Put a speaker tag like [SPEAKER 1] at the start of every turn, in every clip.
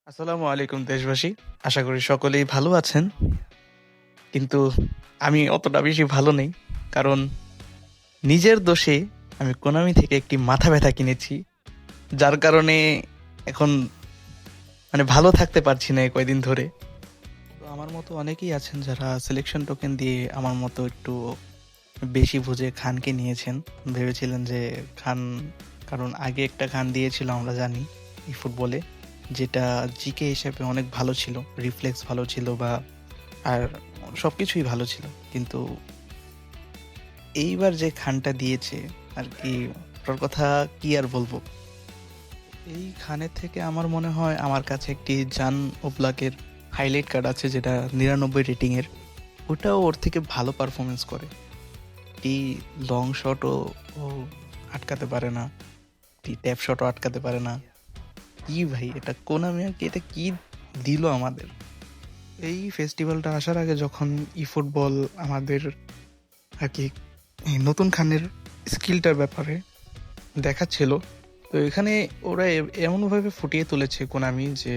[SPEAKER 1] আসসালামু আলাইকুম দেশবাসী। আশা করি সকলেই ভালো আছেন। কিন্তু আমি অতটা বেশি ভালো নেই। কারণ নিজের দোষে আমি Konami থেকে একটি মাথা ব্যাথা কিনেছি। যার কারণে এখন ভালো থাকতে পারছি না এই কয়দিন ধরে। তো আমার মতো অনেকেই আছেন যারা সিলেকশন টোকেন দিয়ে আমার মতো একটু বেশি বুঝে খানকে নিয়েছেন। ভেবেছিলেন যে খান, কারণ আগে একটা খান দিয়েছিল আমরা জানি এই ফুটবলে, যেটা জিকে হিসেবে অনেক ভালো ছিল, রিফ্লেক্স ভালো ছিল বা আর সবকিছুই ভালো ছিল। কিন্তু এইবার যে খানটা দিয়েছে আর কি, ওটার কথা কি আর বলবো। এই খানের থেকে আমার মনে হয় আমার কাছে একটি জান ওব্লাকের হাইলাইট কার্ড আছে, যেটা 99 রেটিং এর। ওটাও ওর থেকে ভালো পারফরমেন্স করে। টি লং শটও ও আটকাতে পারে না, টি ট্যাপ শটও আটকাতে পারে না। কি ভাই, এটা কোনামি আর কি, এটা কি দিল আমাদের। এই ফেস্টিভ্যালটা আসার আগে যখন ই ফুটবল আমাদের আর কি এই নতুন খানের স্কিলটার ব্যাপারে দেখাচ্ছিল, তো এখানে ওরা এমনভাবে ফুটিয়ে তুলেছে কোনামি যে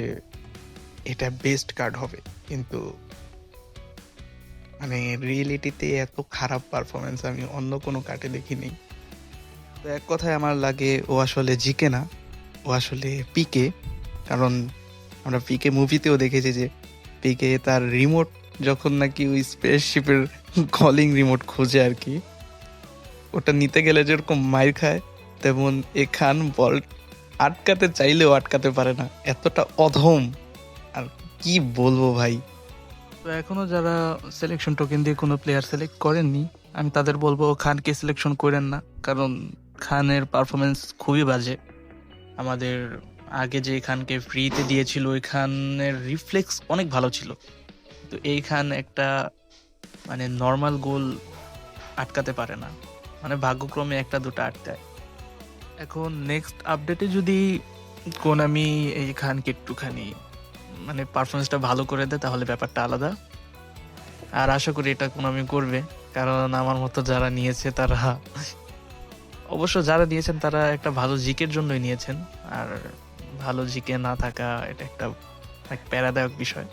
[SPEAKER 1] এটা বেস্ট কার্ড হবে। কিন্তু রিয়েলিটিতে এত খারাপ পারফরমেন্স আমি অন্য কোনো কার্ডে দেখিনি। তো এক কথায় আমার লাগে ও আসলে জিকে না, ও আসলে পিকে। কারণ আমরা পিকে মুভিতেও দেখেছি যে পিকে তার রিমোট যখন নাকি ওই স্পেসশিপের কলিং রিমোট খোঁজে আর কি, ওটা নিতে গেলে যেরকম মাইর খায়, তেমন এখান বল আটকাতে চাইলেও আটকাতে পারে না, এতটা অধম। আর কি বলবো ভাই। তো এখনো যারা সিলেকশন টোকেন দিয়ে কোনো প্লেয়ার সিলেক্ট করেননি, আমি তাদের বলবো খানকে সিলেকশন করেন না। কারণ খানের পারফরমেন্স খুবই বাজে। আমাদের আগে যে খানকে ফ্রিতে দিয়েছিল ওই খানের রিফ্লেক্স অনেক ভালো ছিল, তো এই খান একটা নর্মাল গোল আটকাতে পারে না, ভাগ্যক্রমে একটা দুটো আটকায়। এখন নেক্সট আপডেটে যদি কোনামি এই খানকে একটুখানি পারফরমেন্সটা ভালো করে দেয় তাহলে ব্যাপারটা আলাদা। আর আশা করি এটা কোনামি করবে, কারণ আমার মতো যারা নিয়েছে তারা অবশ্য যারা নিয়েছেন তারা একটা ভালো জিকের জন্যই নিয়েছেন। আর ভালো জিকে না থাকা এটা একটা এক প্যারাদায়ক বিষয়।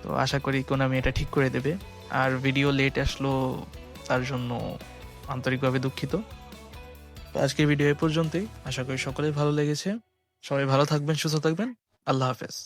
[SPEAKER 1] তো আশা করি কোনামি এটা ঠিক করে দেবে। আর ভিডিও লেট আসলো তার জন্য আন্তরিকভাবে দুঃখিত। তো আজকের ভিডিও এ পর্যন্তই। আশা করি সকলের ভালো লেগেছে। সবাই ভালো থাকবেন, সুস্থ থাকবেন। আল্লাহ হাফেজ।